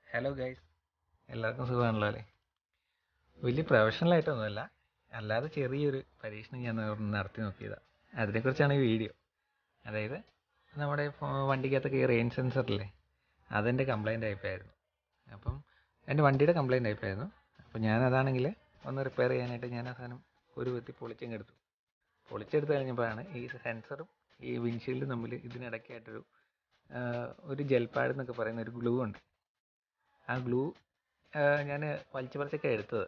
Hello guys, എല്ലാവർക്കും സുഖമാണല്ലോ അല്ലേ? വലിയ പ്രൊഫഷണലായിട്ടൊന്നുമല്ല, അല്ലാതെ ചെറിയൊരു പരീക്ഷണം ഞാൻ നടത്തി നോക്കിയതാണ്. അതിനെക്കുറിച്ചാണ് ഈ വീഡിയോ. അതായത് നമ്മുടെ വണ്ടിക്കകത്തൊക്കെ ഈ റെയിൻ സെൻസറില്ലേ, അതെൻ്റെ കംപ്ലൈൻ്റ് ആയിപ്പോയായിരുന്നു. അപ്പം എൻ്റെ വണ്ടിയുടെ കംപ്ലൈൻ്റ് ആയിപ്പോയായിരുന്നു. അപ്പം ഞാനതാണെങ്കിൽ ഒന്ന് റിപ്പയർ ചെയ്യാനായിട്ട് ഞാൻ ആ സാധനം ഒരു വിധത്തിൽ പൊളിച്ചെടുത്ത് കഴിഞ്ഞപ്പോഴാണ് ഈ സെൻസറും ഈ വിൻഷീൽഡും തമ്മിൽ ഇതിനിടയ്ക്കായിട്ടൊരു ഒരു ജെൽ പാഡ് എന്നൊക്കെ പറയുന്ന ഒരു ഗ്ലൂ ഉണ്ട്. ആ ഗ്ലൂ ഞാൻ വലിച്ചു പറിച്ചൊക്കെ എടുത്തു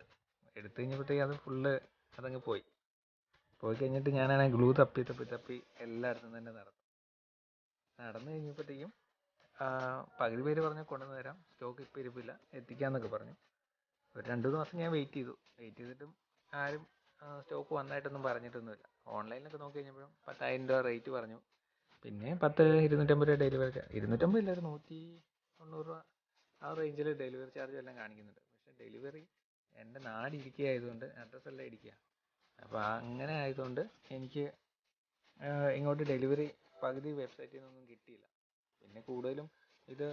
കഴിഞ്ഞപ്പോഴത്തേക്ക് അത് ഫുള്ള് അതങ്ങ് പോയി കഴിഞ്ഞിട്ട് ഞാനാണ് ഗ്ലൂ തപ്പി തപ്പി തപ്പി എല്ലായിടത്തും തന്നെ നടന്നു കഴിഞ്ഞപ്പോഴത്തേക്കും പകുതി പേര് പറഞ്ഞു കൊണ്ടുവന്ന് തരാം, സ്റ്റോക്ക് ഇപ്പോൾ ഇരിപ്പില്ല, എത്തിക്കാമെന്നൊക്കെ പറഞ്ഞു. ഒരു 2 ദിവസം ഞാൻ വെയിറ്റ് ചെയ്തിട്ടും ആരും സ്റ്റോക്ക് വന്നായിട്ടൊന്നും പറഞ്ഞിട്ടൊന്നുമില്ല. ഓൺലൈനിലൊക്കെ നോക്കി കഴിഞ്ഞപ്പോഴും 10,000 രൂപ റേറ്റ് പറഞ്ഞു. പിന്നെ 250 രൂപ ഡെലിവറി ചാർജ്, 250 ഇല്ല, ഒരു 190 രൂപ ആ റേഞ്ചിൽ ഡെലിവറി ചാർജ് എല്ലാം കാണിക്കുന്നുണ്ട്. പക്ഷേ ഡെലിവറി എൻ്റെ നാട് ഇടുക്കി ആയതുകൊണ്ട്, അഡ്രസ്സെല്ലാം ഇടുക്കിയ, അപ്പോൾ അങ്ങനെ ആയതുകൊണ്ട് എനിക്ക് ഇങ്ങോട്ട് ഡെലിവറി പകുതി വെബ്സൈറ്റിൽ നിന്നൊന്നും കിട്ടിയില്ല. പിന്നെ കൂടുതലും ഇത്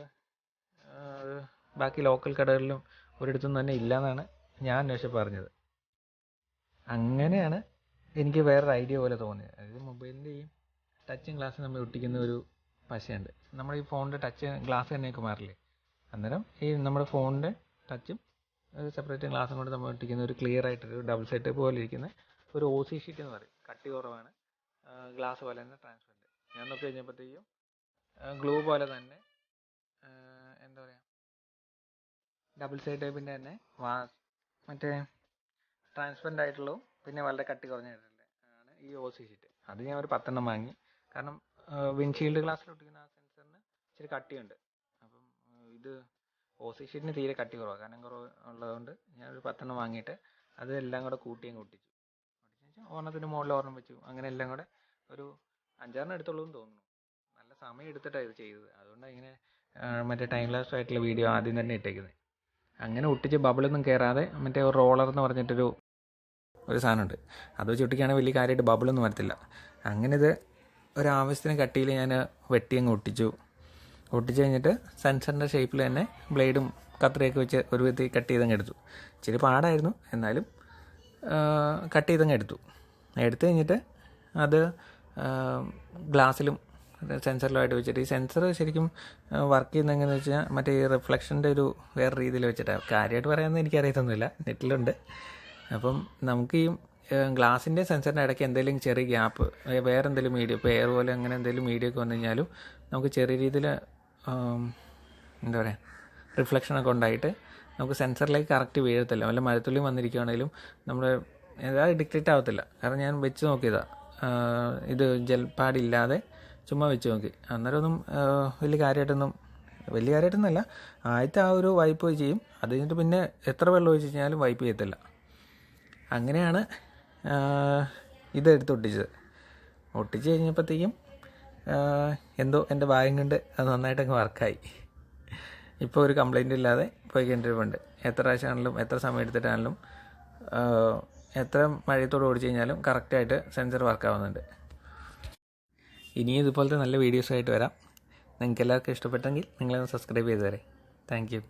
ബാക്കി ലോക്കൽ കടകളിലും ഒരിടത്തും തന്നെ ഇല്ലയെന്നാണ് ഞാൻ അന്വേഷിച്ചപ്പോൾ പറഞ്ഞത്. അങ്ങനെയാണ് എനിക്ക് വേറൊരു ഐഡിയ പോലെ തോന്നിയത്. അതായത് മൊബൈലിൻ്റെ ഈ ടച്ചും ഗ്ലാസ് നമ്മൾ ഒട്ടിക്കുന്ന ഒരു പശയുണ്ട്. നമ്മൾ ഈ ഫോണിൻ്റെ ടച്ച് ഗ്ലാസ് തന്നെയൊക്കെ മാറില്ലേ, അന്നേരം ഈ നമ്മുടെ ഫോണിൻ്റെ ടച്ചും സെപ്പറേറ്റ് ഗ്ലാസും കൊണ്ട് നമ്മൾ ഒട്ടിക്കുന്ന ഒരു ക്ലിയർ ആയിട്ടൊരു ഡബിൾ സൈഡ് പോലെ ഇരിക്കുന്ന ഒരു OC ഷീറ്റ് എന്ന് പറയും. കട്ടി കുറവാണ്, ഗ്ലാസ് പോലെ തന്നെ ട്രാൻസ്പെറൻറ്റ്. ഞാൻ നോക്കി കഴിഞ്ഞപ്പോഴത്തേക്കും ഗ്ലൂ പോലെ തന്നെ എന്താ പറയുക, ഡബിൾ സൈഡ് ടൈപ്പിൻ്റെ തന്നെ മറ്റേ ട്രാൻസ്പെറൻ്റ് ആയിട്ടുള്ളതും പിന്നെ വളരെ കട്ടി കുറഞ്ഞിട്ടുണ്ട് ആണ് ഈ OC ഷീറ്റ്. അത് ഞാൻ ഒരു 10 എണ്ണം വാങ്ങി. കാരണം വിൻഷീൽഡ് ഗ്ലാസ്സിൽ ഒട്ടിക്കുന്ന ആ സെൻസറിന് ഇച്ചിരി കട്ടിയുണ്ട്. അപ്പം ഇത് OC ഷീറ്റിന് തീരെ കട്ടി കുറവാണ്, കനം കുറവ് ഉള്ളതുകൊണ്ട് ഞാനൊരു 10 എണ്ണം വാങ്ങിയിട്ട് അത് എല്ലാം കൂടെ കൂട്ടി അങ്ങ് ഒട്ടിച്ചു. ഒരെണ്ണത്തിന് മുകളിൽ ഒരെണ്ണം വെച്ചു. അങ്ങനെ എല്ലാം കൂടെ ഒരു 5-6 എടുത്തുള്ളൂ എന്ന് തോന്നുന്നു. നല്ല സമയം എടുത്തിട്ടാണ് ഇത് ചെയ്തത്. അതുകൊണ്ടാണ് ഇങ്ങനെ മറ്റേ ടൈം ലാപ്സ് ആയിട്ടുള്ള വീഡിയോ ആദ്യം തന്നെ ഇട്ടേക്കുന്നത്. അങ്ങനെ ഒട്ടിച്ച് ബബിളൊന്നും കയറാതെ മറ്റേ ഒരു റോളർ എന്ന് പറഞ്ഞിട്ടൊരു സാധനമുണ്ട്, അത് വെച്ച് ഒട്ടിക്കുകയാണെങ്കിൽ വലിയ കാര്യമായിട്ട് ബബിളൊന്നും വരത്തില്ല. അങ്ങനെ ഇത് ഒരാവശ്യത്തിന് കട്ടിയിൽ ഞാൻ വെട്ടി അങ്ങ് ഒട്ടിച്ചു കഴിഞ്ഞിട്ട് സെൻസറിൻ്റെ ഷേപ്പിൽ തന്നെ ബ്ലേഡും കത്രിയൊക്കെ വെച്ച് ഒരു വിധത്തിൽ കട്ട് ചെയ്തങ്ങ് എടുത്തു. ഇച്ചിരി പാടായിരുന്നു, എന്നാലും കട്ട് ചെയ്തങ്ങ് എടുത്തു കഴിഞ്ഞിട്ട് അത് ഗ്ലാസ്സിലും സെൻസറിലുമായിട്ട് വെച്ചിട്ട്, ഈ സെൻസർ ശരിക്കും വർക്ക് ചെയ്യുന്നത് എങ്ങനെയാണെന്ന് വെച്ചാൽ മറ്റേ ഈ റിഫ്ലക്ഷൻ്റെ ഒരു വേറെ രീതിയിൽ വെച്ചിട്ടാണ്. കാര്യമായിട്ട് പറയാമെന്ന് എനിക്കറിയത്തൊന്നുമില്ല, നെറ്റിലുണ്ട്. അപ്പം നമുക്ക് ഈ ഗ്ലാസിൻ്റെ സെൻസറിൻ്റെ ഇടയ്ക്ക് എന്തെങ്കിലും ചെറിയ ഗ്യാപ്പ്, വേറെ എന്തെങ്കിലും മീഡിയം, ഇപ്പോൾ എയർ പോലെ അങ്ങനെ എന്തെങ്കിലും മീഡിയം ഒക്കെ വന്നു കഴിഞ്ഞാലും നമുക്ക് ചെറിയ രീതിയിൽ എന്താ പറയുക, റിഫ്ലക്ഷനൊക്കെ ഉണ്ടായിട്ട് നമുക്ക് സെൻസറിലേക്ക് കറക്റ്റ് വീഴത്തില്ല. വല്ല മഴത്തുള്ളി വന്നിരിക്കുകയാണെങ്കിലും നമ്മൾ ഡിക്റ്റേറ്റ് ആവത്തില്ല. കാരണം ഞാൻ വെച്ച് നോക്കിയതാണ്, ഇത് ജെൽ പാഡ് ഇല്ലാതെ ചുമ്മാ വെച്ച് നോക്കി. അന്നേരം ഒന്നും വലിയ കാര്യമായിട്ടൊന്നുമല്ല. ആദ്യത്തെ ആ ഒരു വൈപ്പ് ചെയ്യും, അത് കഴിഞ്ഞിട്ട് പിന്നെ എത്ര വെള്ളം ഒഴിച്ച് കഴിഞ്ഞാലും വൈപ്പ് ചെയ്യത്തില്ല. അങ്ങനെയാണ് ഇതെടുത്ത് ഒട്ടിച്ച് കഴിഞ്ഞപ്പോഴത്തേക്കും എന്തോ എൻ്റെ ഭാഗ്യം കൊണ്ട് അത് നന്നായിട്ടങ്ങ് വർക്കായി. ഇപ്പോൾ ഒരു കംപ്ലൈൻ്റ് ഇല്ലാതെ പോയി കഴിഞ്ഞിട്ടുണ്ട്. എത്ര പ്രാവശ്യമാണെങ്കിലും എത്ര സമയം എടുത്തിട്ടാണെങ്കിലും എത്ര മഴയത്തോട് ഓടിച്ചു കഴിഞ്ഞാലും കറക്റ്റായിട്ട് സെൻസർ വർക്കാവുന്നുണ്ട്. ഇനിയും ഇതുപോലത്തെ നല്ല വീഡിയോസായിട്ട് വരാം. നിങ്ങൾക്ക് എല്ലാവർക്കും ഇഷ്ടപ്പെട്ടെങ്കിൽ നിങ്ങളൊന്ന് സബ്സ്ക്രൈബ് ചെയ്ത് തരാം. Thank you.